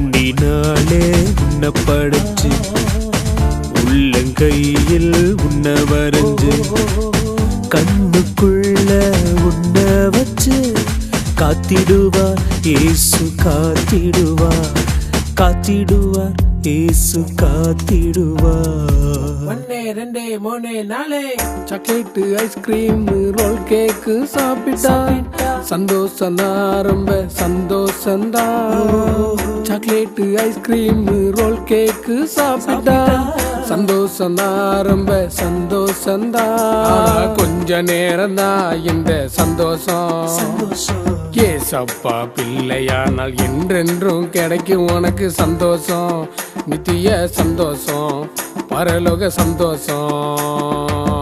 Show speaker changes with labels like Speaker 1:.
Speaker 1: மண்ணினாலே உன்னை படைச்சு உள்ளங்கையில் உன்னை வரைஞ்சு கண்ணுக்குள்ள உன்னை வச்சு காத்திடுவார் இயேசு காத்திடுவார், காத்திடுவார் இயேசு காத்திடுவார்.
Speaker 2: 1 2 3 4 சாக்லேட் ஐஸ்கிரீம் ரோல் கேக்கு சாப்பிட்டா சந்தோஷம் ரொம்ப சந்தோஷந்தா. சாக்லேட் ஐஸ்கிரீம் ரோல் கேக்கு சாப்பிட்டா சந்தோஷம் ரொம்ப சந்தோஷந்தா. கொஞ்ச நேரம்தா இந்த சந்தோஷம், ஏசப்பா பிள்ளையானால் என்றென்றும் கிடைக்கும் உனக்கு சந்தோஷம், நித்திய சந்தோஷம், பரலோக சந்தோஷம்.